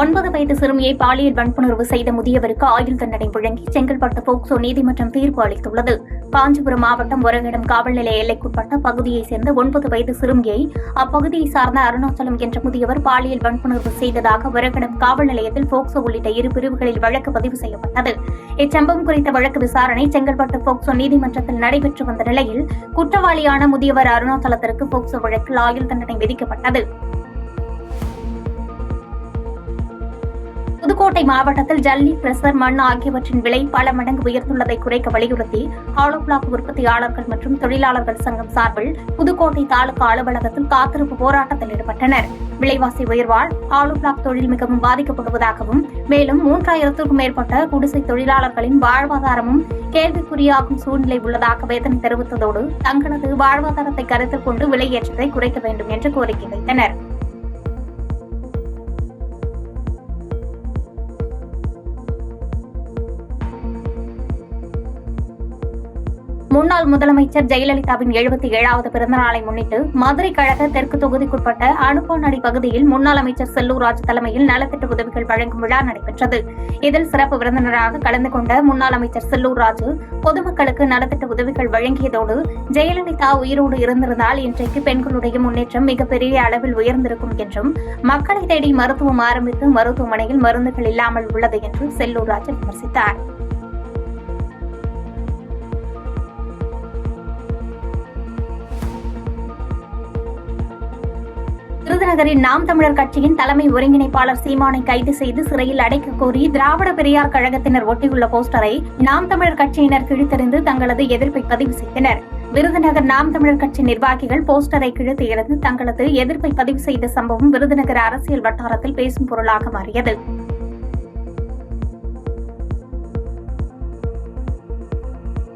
9 வயது சிறுமியை பாலியல் வன்புணர்வு செய்த முதியவருக்கு ஆயுள் தண்டனை வழங்கி செங்கல்பட்டு போக்சோ நீதிமன்றம் தீர்ப்பு அளித்துள்ளது. காஞ்சிபுரம் மாவட்டம் ஒரகடம் காவல் நிலைய எல்லைக்குட்பட்ட பகுதியைச் சேர்ந்த 9 வயது சிறுமியை அப்பகுதியை சார்ந்த அருணாச்சலம் என்ற முதியவர் பாலியல் வன்புணர்வு செய்ததாக ஒரகடம் காவல் நிலையத்தில் போக்சோ உள்ளிட்ட 2 பிரிவுகளில் வழக்கு பதிவு செய்யப்பட்டது. இச்சம்பவம் குறித்த வழக்கு விசாரணை செங்கல்பட்டு போக்சோ நீதிமன்றத்தில் நடைபெற்று வந்த நிலையில் குற்றவாளியான முதியவர் அருணாச்சலத்திற்கு போக்சோ வழக்கில் ஆயுள் தண்டனை விதிக்கப்பட்டது. புதுக்கோட்டை மாவட்டத்தில் ஜல்லி, பிரஷர், மண் ஆகியவற்றின் விலை பல மடங்கு உயர்ந்துள்ளதை குறைக்க வலியுறுத்தி ஹாலோ பிளாக் உற்பத்தியாளர்கள் மற்றும் தொழிலாளர்கள் சங்கம் சார்பில் புதுக்கோட்டை தாலுகா அலுவலகத்தில் காத்திருப்பு போராட்டத்தில் ஈடுபட்டனர். விலைவாசி உயர்வால் ஹாலோ பிளாக் தொழில் மிகவும் பாதிக்கப்படுவதாகவும், மேலும் 3000க்கும் மேற்பட்ட குடிசை தொழிலாளர்களின் வாழ்வாதாரமும் கேள்விக்குறியாகும் சூழ்நிலை உள்ளதாக வேதனை தெரிவித்ததோடு தங்களது வாழ்வாதாரத்தை கருத்தில் கொண்டு விலையேற்றத்தை குறைக்க வேண்டும் என்று கோரிக்கை வைத்தனர். முன்னாள் முதலமைச்சர் ஜெயலலிதாவின் 77வது பிறந்தநாளை முன்னிட்டு மதுரை கழக தெற்கு தொகுதிக்குட்பட்ட அனுப்பானடி பகுதியில் முன்னாள் அமைச்சர் செல்லூர் ராஜ் தலைமையில் நலத்திட்ட உதவிகள் வழங்கும் விழா நடைபெற்றது. இதில் சிறப்பு விருந்தினராக கலந்து கொண்ட முன்னாள் அமைச்சர் செல்லூர் ராஜ் பொதுமக்களுக்கு நலத்திட்ட உதவிகள் வழங்கியதோடு, ஜெயலலிதா உயிரோடு இருந்திருந்தால் இன்றைக்கு பெண்களுடைய முன்னேற்றம் மிகப்பெரிய அளவில் உயர்ந்திருக்கும் என்றும், மக்களை தேடி மருத்துவம் ஆரம்பித்து மருத்துவமனையில் மருந்துகள் இல்லாமல் உள்ளது என்று செல்லூர் ராஜ் விமர்சித்தார். விருதுநகரில் நாம் தமிழர் கட்சியின் தலைமை ஒருங்கிணைப்பாளர் சீமானை கைது செய்து சிறையில் அடைக்க கோரி திராவிட பெரியார் கழகத்தினர் ஒட்டியுள்ள போஸ்டரை நாம் தமிழர் கட்சியினர் கிழித்தெறிந்து தங்களது எதிர்ப்பை பதிவு செய்தனர். விருதுநகர் நாம் தமிழர் கட்சி நிர்வாகிகள் போஸ்டரை கிழித்து எறிந்து தங்களது எதிர்ப்பை பதிவு செய்த சம்பவம் விருதுநகர் அரசியல் வட்டாரத்தில் பேசும் பொருளாக மாறியது.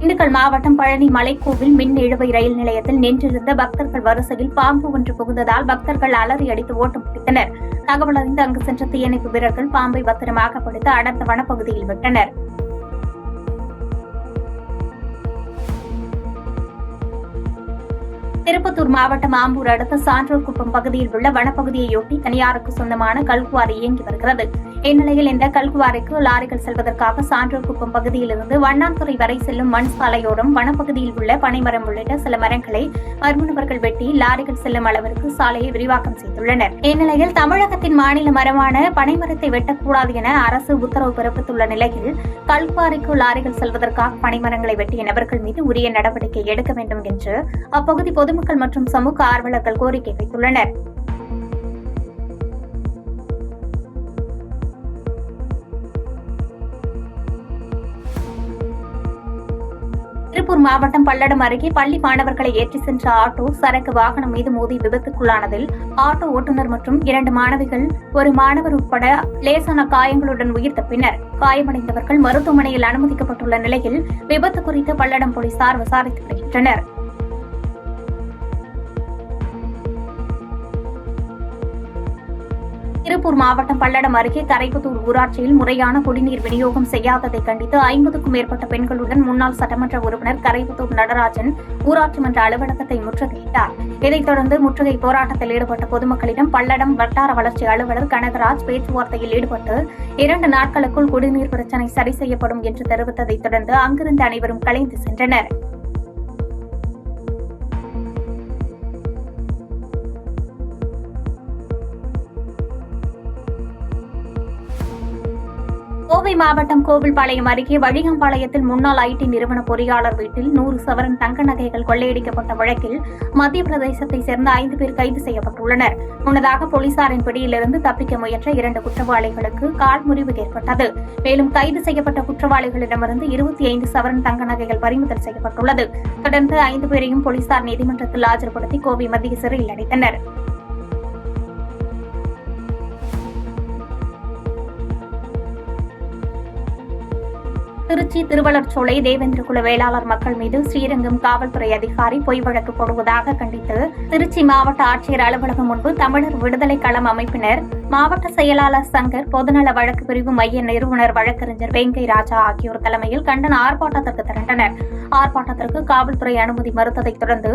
திண்டுக்கல் மாவட்டம் பழனி மலைக்கோவில் மின் இழுவை ரயில் நிலையத்தில் நின்றிருந்த பக்தர்கள் வரிசையில் பாம்பு ஒன்று புகுந்ததால் பக்தர்கள் அலறி அடித்து ஓட்டம் பிடித்தனர். தகவல் அறிந்து அங்கு சென்ற தீயணைப்பு வீரர்கள் பாம்பை பத்திரமாக பிடித்து அடர்ந்த வனப்பகுதியில் விட்டனர். திருப்பத்தூர் மாவட்டம் ஆம்பூர் அடுத்த சான்றோர் குப்பம் பகுதியில் உள்ள வனப்பகுதியையொட்டி தனியாருக்கு சொந்தமான கல்குவாரி இயங்கி வருகிறது. இந்நிலையில் இந்த கல்குவாரிக்கு லாரிகள் செல்வதற்காக சான்றோர் குப்பம் பகுதியிலிருந்து வண்ணாந்துறை வரை செல்லும் மண் சாலையோரம் வனப்பகுதியில் உள்ள பனைமரம் உள்ளிட்ட சில மரங்களை மர்மநபர்கள் வெட்டி லாரிகள் செல்லும் அளவிற்கு சாலையை விரிவாக்கம் செய்துள்ளனர். இந்நிலையில் தமிழகத்தின் மாநில மரமான பனைமரத்தை வெட்டக்கூடாது என அரசு உத்தரவு பிறப்பித்துள்ள நிலையில் கல்குவாரிக்கு லாரிகள் செல்வதற்காக பனைமரங்களை வெட்டிய நபர்கள் மீது உரிய நடவடிக்கை எடுக்க வேண்டும் என்று அப்பகுதி பொதுமக்கள் மற்றும் சமூக ஆர்வலர்கள் கோரிக்கை வைத்துள்ளனர். திருப்பூர் மாவட்டம் பல்லடம் அருகே பள்ளி மாணவர்களை ஏற்றி சென்ற ஆட்டோ சரக்கு வாகனம் மீது மோதி விபத்துக்குள்ளானதில் ஆட்டோ ஓட்டுநர் மற்றும் 2 மாணவிகள், ஒரு மாணவர் உட்பட லேசான காயங்களுடன் உயிர் தப்பினர். காயமடைந்தவர்கள் மருத்துவமனையில் அனுமதிக்கப்பட்டுள்ள நிலையில் விபத்து குறித்து பல்லடம் போலீசார் விசாரித்து வருகின்றனர். திருப்பூர் மாவட்டம் பல்லடம் அருகே கரைப்புத்தூர் ஊராட்சியில் முறையான குடிநீர் விநியோகம் செய்யாததை கண்டித்து 50க்கும் மேற்பட்ட பெண்களுடன் முன்னாள் சட்டமன்ற உறுப்பினர் கரைப்புத்தூர் நடராஜன் ஊராட்சி மன்ற அலுவலகத்தை முற்றுகையிட்டார். இதைத் தொடர்ந்து முற்றுகை போராட்டத்தில் ஈடுபட்ட பொதுமக்களிடம் பல்லடம் வட்டார வளர்ச்சி அலுவலர் கனகராஜ் பேச்சுவார்த்தையில் ஈடுபட்டு 2 நாட்களுக்குள் குடிநீர் பிரச்சினை சரி செய்யப்படும் என்று தெரிவித்ததைத் தொடர்ந்து அங்கிருந்து அனைவரும் கலைந்து சென்றனர். கோவை மாவட்டம் கோவில்பாளையம் அருகே வழிகம்பாளையத்தில் முன்னாள் ஐடி நிறுவன பொறியாளர் வீட்டில் 100 சவரன் தங்க நகைகள் கொள்ளையடிக்கப்பட்ட வழக்கில் மத்திய பிரதேசத்தைச் சேர்ந்த 5 பேர் கைது செய்யப்பட்டுள்ளனர். முன்னதாக போலீசாரின் பிடியிலிருந்து தப்பிக்க முயன்ற 2 குற்றவாளிகளுக்கு கால் முறிவு ஏற்பட்டது. மேலும் கைது செய்யப்பட்ட குற்றவாளிகளிடமிருந்து 25 சவரன் தங்க நகைகள் பறிமுதல் செய்யப்பட்டுள்ளது. தொடர்ந்து 5 பேரையும் போலீசார் நீதிமன்றத்தில் ஆஜர்படுத்தி கோவை மத்திய சிறையில் அடைத்தனர். திருச்சி திருவள்ளூர்சோலை தேவேந்திர குல வேளாளர் மக்கள் மீது ஸ்ரீரங்கம் காவல்துறை அதிகாரி பொய் வழக்கு போடுவதாக கண்டித்து திருச்சி மாவட்ட ஆட்சியர் அலுவலகம் முன்பு தமிழர் விடுதலை களம் அமைப்பினர், மாவட்ட செயலாளர் சங்கர், பொதுநல வழக்கு பிரிவு மைய நிறுவனர் வழக்கறிஞர் வெங்கை ராஜா ஆகியோர் தலைமையில் கண்டன ஆர்ப்பாட்டத்திற்கு திரண்டனர். ஆர்ப்பாட்டத்திற்கு காவல்துறை அனுமதி மறுத்ததைத் தொடர்ந்து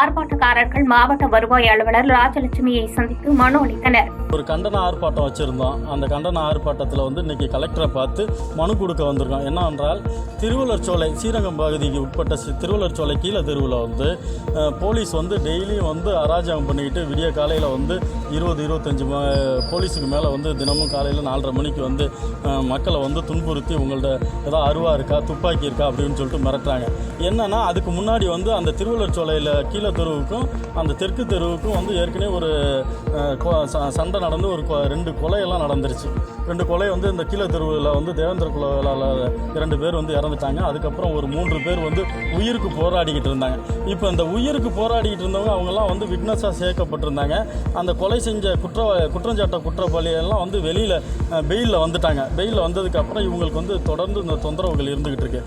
ஆர்ப்பாட்டக்காரர்கள் மாவட்ட வருவாய் அலுவலர் ராஜலட்சுமியை சந்தித்து மனு அளித்தனர். ஒரு கண்டன ஆர்ப்பாட்டம் வச்சிருந்தோம். அந்த கண்டன ஆர்ப்பாட்டத்தில் இன்னைக்கு கலெக்டரை பார்த்து மனு கொடுக்க வந்திருக்கோம். என்னவென்றால் திருவள்ளூர்சோலை ஸ்ரீரங்கம் பகுதிக்கு உட்பட்ட திருவள்ளூர்சோலை கீழே தெருவில் போலீஸ் டெய்லியும் அராஜகம் பண்ணிக்கிட்டு விடிய காலையில் 20-25 போலீஸுக்கு மேலே தினமும் காலையில் 4:30 மணிக்கு மக்களை துன்புறுத்தி உங்கள்ட்ட ஏதாவது அருவா இருக்கா, துப்பாக்கி இருக்கா அப்படின்னு சொல்லிட்டு மிரட்டுறாங்க. என்னன்னா அதுக்கு முன்னாடி அந்த திருவள்ளூர்சோலையில் கீழே தெருவுக்கும் அந்த தெற்கு தெருவுக்கும் ஏற்கனவே ஒரு சண்டை நடந்து ஒரு 2 கொலையெல்லாம் நடந்துருச்சு. 2 கொலை இந்த கீழே தெருவில் தேவேந்திர குல வேளாளர் 2 பேர் இறந்துட்டாங்க. அதுக்கப்புறம் ஒரு 3 பேர் உயிருக்கு போராடிக்கிட்டு இருந்தாங்க. இப்போ இந்த உயிருக்கு போராடிக்கிட்டு இருந்தவங்க அவங்கெல்லாம் விட்னஸாக சேர்க்கப்பட்டிருந்தாங்க. அந்த கொலை செஞ்ச குற்றஞ்சாட்ட குற்றவாளியெல்லாம் வெளியில் பெயிலில் வந்துட்டாங்க. பெயிலில் வந்ததுக்கப்புறம் இவங்களுக்கு தொடர்ந்து இந்த தொந்தரவுகள் இருந்துகிட்டு இருக்கு.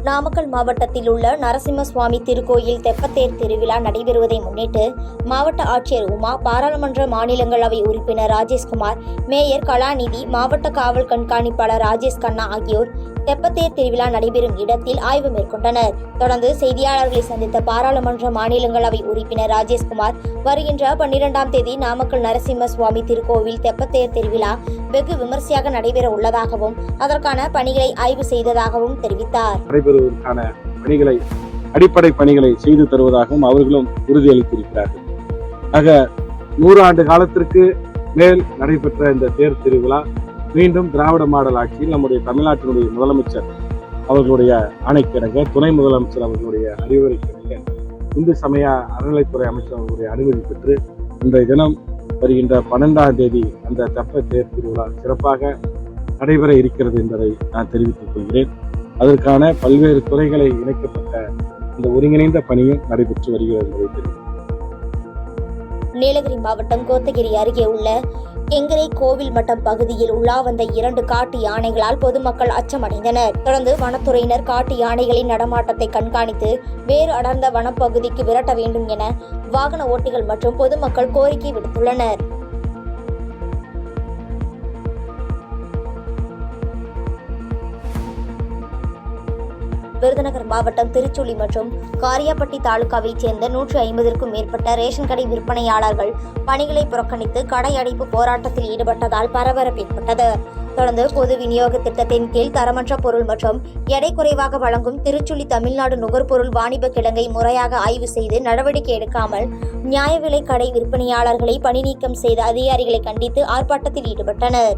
நாமக்கல் மாவட்டத்தில் உள்ள நரசிம்ம சுவாமி திருக்கோயில் தெப்பத்தேர் திருவிழா நடைபெறுவதை முன்னிட்டு மாவட்ட ஆட்சியர் உமா, பாராளுமன்ற மாநிலங்களவை உறுப்பினர் ராஜேஷ்குமார், மேயர் கலாநிதி, மாவட்ட காவல் கண்காணிப்பாளர் ராஜேஷ் கண்ணா ஆகியோர் தெப்பத்தேர் திருவிழா நடைபெறும் இடத்தில் ஆய்வு மேற்கொண்டனர். தொடர்ந்து செய்தியாளர்களை சந்தித்த பாராளுமன்ற மாநிலங்களவை உறுப்பினர் ராஜேஷ்குமார், வருகின்ற 12ஆம் தேதி நாமக்கல் நரசிம்ம சுவாமி திருக்கோவில் தெப்பத்தேர் திருவிழா வெகு விமர்சையாக நடைபெற உள்ளதாகவும் அதற்கான பணிகளை ஆய்வு செய்ததாகவும் தெரிவித்தார். நடைபெறுவதற்கான பணிகளை, அடிப்படை பணிகளை செய்து தருவதாகவும் அவர்களும் உறுதியளித்திருக்கிறார்கள். ஆக 100 ஆண்டு காலத்திற்கு மேல் நடைபெற்ற இந்த தேர் திருவிழா மீண்டும் திராவிட மாடல் ஆட்சியில் நம்முடைய தமிழ்நாட்டினுடைய முதலமைச்சர் அவர்களுடைய ஆணைக்கிணங்க, துணை முதலமைச்சர் அவர்களுடைய அறிவுரைக்கிணங்க, இந்து சமய அறநிலைத்துறை அமைச்சர் அவர்களுடைய அனுமதி பெற்று இன்றைய தினம் வருகின்ற 12ஆம் தேதி அந்த தெப்ப தேர் திருவிழா சிறப்பாக நடைபெற இருக்கிறது என்பதை நான் தெரிவித்துக் கொள்கிறேன். அதற்கான பல்வேறு துறைகளை இணைக்கப்பட்ட இந்த ஒருங்கிணைந்த பணியும் நடைபெற்று வருகிறது என்பதை தெரிவித்தார். நீலகிரி மாவட்டம் கோத்தகிரி அருகே உள்ள கெங்கரை கோவில் மட்டம் பகுதியில் உலா வந்த 2 காட்டு யானைகளால் பொதுமக்கள் அச்சமடைந்தனர். தொடர்ந்து வனத்துறையினர் காட்டு யானைகளின் நடமாட்டத்தை கண்காணித்து வேறு அடர்ந்த வனப்பகுதிக்கு விரட்ட வேண்டும் என வாகன ஓட்டிகள் மற்றும் பொதுமக்கள் கோரிக்கை விடுத்துள்ளனர். விருதுநகர் மாவட்டம் திருச்சுழி மற்றும் காரியாபட்டி தாலுகாவைச் சேர்ந்த 150க்கும் மேற்பட்ட ரேஷன் கடை விற்பனையாளர்கள் பணிகளை புறக்கணித்து கடை அடைப்பு போராட்டத்தில் ஈடுபட்டதால் பரபரப்பு ஏற்பட்டது. தொடர்ந்து பொது விநியோக திட்டத்தின் கீழ் தரமற்ற பொருள் மற்றும் எடை குறைவாக வழங்கும் திருச்சுழி தமிழ்நாடு நுகர்பொருள் வாணிப கிடங்கை முறையாக ஆய்வு செய்து நடவடிக்கை எடுக்காமல் நியாய விலை கடை விற்பனையாளர்களை பணி நீக்கம் செய்த அதிகாரிகளை கண்டித்து ஆர்ப்பாட்டத்தில் ஈடுபட்டனர்.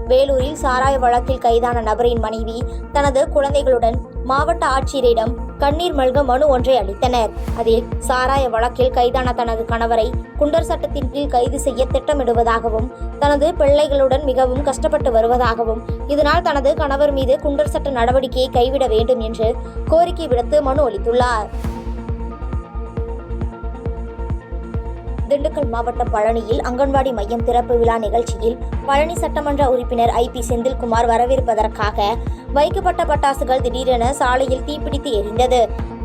வேலூரில் சாராய வழக்கில் கைதான நபரின் மனைவி தனது குழந்தைகளுடன் மாவட்ட ஆட்சியரிடம் கண்ணீர் மல்க மனு ஒன்றை அளித்தனர். அதில் சாராய வழக்கில் கைதான தனது கணவரை குண்டர் சட்டத்தின் கீழ் கைது செய்ய திட்டமிடுவதாகவும், தனது பிள்ளைகளுடன் மிகவும் கஷ்டப்பட்டு வருவதாகவும், இதனால் தனது கணவர் மீது குண்டர் சட்ட நடவடிக்கையை கைவிட வேண்டும் என்று கோரிக்கை விடுத்து மனு அளித்துள்ளார். திண்டுக்கல் மாவட்டம் பழனியில் அங்கன்வாடி மையம் திறப்பு விழா நிகழ்ச்சியில் பழனி சட்டமன்ற உறுப்பினர் IP செந்தில்குமார் வரவேற்பதற்காக வைக்கப்பட்ட பட்டாசுகள் திடீரென சாலையில் தீப்பிடித்து எரிந்தது.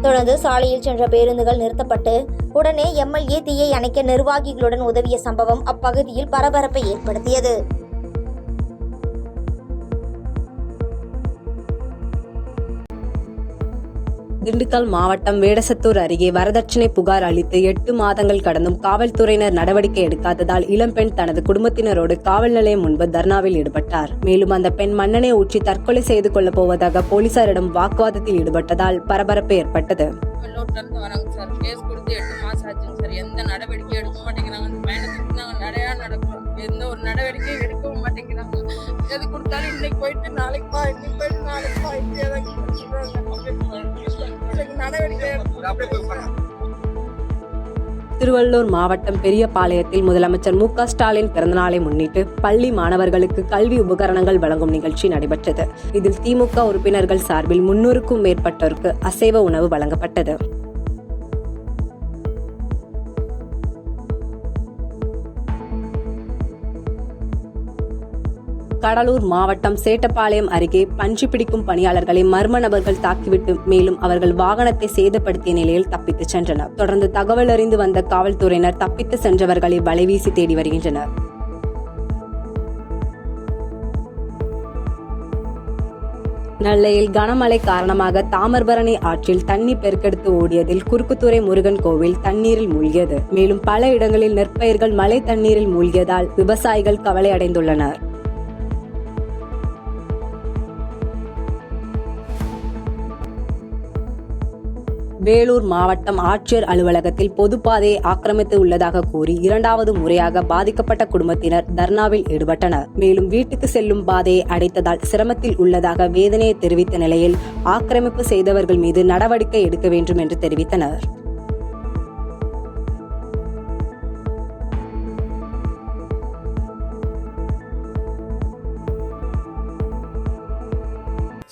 தொடர்ந்து சாலையில் சென்ற பேருந்துகள் நிறுத்தப்பட்டு உடனே MLA தீயை அணைக்க நிர்வாகிகளுடன் உதவிய சம்பவம் அப்பகுதியில் பரபரப்பை ஏற்படுத்தியது. திண்டுக்கல் மாவட்டம் வேடசத்தூர் அருகே வரதட்சணை புகார் அளித்து 8 மாதங்கள் கடந்தும் காவல்துறையினர் நடவடிக்கை எடுக்காததால் இளம்பெண் தனது குடும்பத்தினரோடு காவல் நிலையம் முன்பு தர்ணாவில் ஈடுபட்டார். மேலும் அந்த பெண் மண்ணெண்ணெய் ஊற்றி தற்கொலை செய்து கொள்ளப் போவதாக போலீசாரிடம் வாக்குவாதத்தில் ஈடுபட்டதால் பரபரப்பு ஏற்பட்டது. எந்த நடவடிக்கை எடுக்க மாட்டேங்கிறாங்க. எந்த ஒரு நடவடிக்கை எடுக்கவும் மாட்டேங்கிறாங்க. எது கொடுத்தாலும் இன்னைக்கு போயிட்டு நாளைக்கு பா, இன்னைக்கு போயிட்டு நாளைக்கு பா, திருவள்ளூர் மாவட்டம் பெரியபாளையத்தில் முதலமைச்சர் MK ஸ்டாலின் பிறந்தநாளை முன்னிட்டு பள்ளி மாணவர்களுக்கு கல்வி உபகரணங்கள் வழங்கும் நிகழ்ச்சி நடைபெற்றது. இதில் திமுக உறுப்பினர்கள் சார்பில் 300க்கும் மேற்பட்டோருக்கு அசைவ உணவு வழங்கப்பட்டது. கடலூர் மாவட்டம் சேட்டப்பாளையம் அருகே பன்றி பிடிக்கும் பணியாளர்களை மர்ம நபர்கள் தாக்கிவிட்டு மேலும் அவர்கள் வாகனத்தை சேதப்படுத்திய நிலையில் தப்பித்துச் சென்றனர். தொடர்ந்து தகவல் அறிந்து வந்த காவல்துறையினர் தப்பித்து சென்றவர்களை வலைவீசி தேடி வருகின்றனர். நெல்லையில் கனமழை காரணமாக தாமிரபரணி ஆற்றில் தண்ணீர் பெருக்கெடுத்து ஓடியதில் குறுக்குத்துறை முருகன் கோவில் தண்ணீரில் மூழ்கியது. மேலும் பல இடங்களில் நெற்பயிர்கள் மழை தண்ணீரில் மூழ்கியதால் விவசாயிகள் கவலை அடைந்துள்ளனர். வேலூர் மாவட்டம் ஆட்சியர் அலுவலகத்தில் பொதுப்பாதையை ஆக்கிரமித்து உள்ளதாக கூறி 2வது முறையாக பாதிக்கப்பட்ட குடும்பத்தினர் தர்ணாவில் ஈடுபட்டனர். மேலும் வீட்டுக்கு செல்லும் பாதையை அடைத்ததால் சிரமத்தில் உள்ளதாக வேதனையை தெரிவித்த நிலையில் ஆக்கிரமிப்பு செய்தவர்கள் மீது நடவடிக்கை எடுக்க வேண்டும் என்று தெரிவித்தனர்.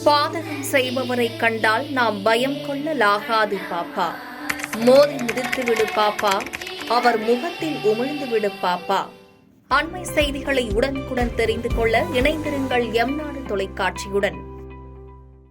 பாதகம் செய்பவரை கண்டால் நாம் பயம் கொள்ளலாகாது பாப்பா. மோதி மிதித்துவிடு பாப்பா, அவர் முகத்தில் உமிழ்ந்து விடு பாப்பா. அண்மை செய்திகளை உடனுக்குடன் தெரிந்து கொள்ள இணைந்திருங்கள் எம் நாடு தொலைக்காட்சியுடன்.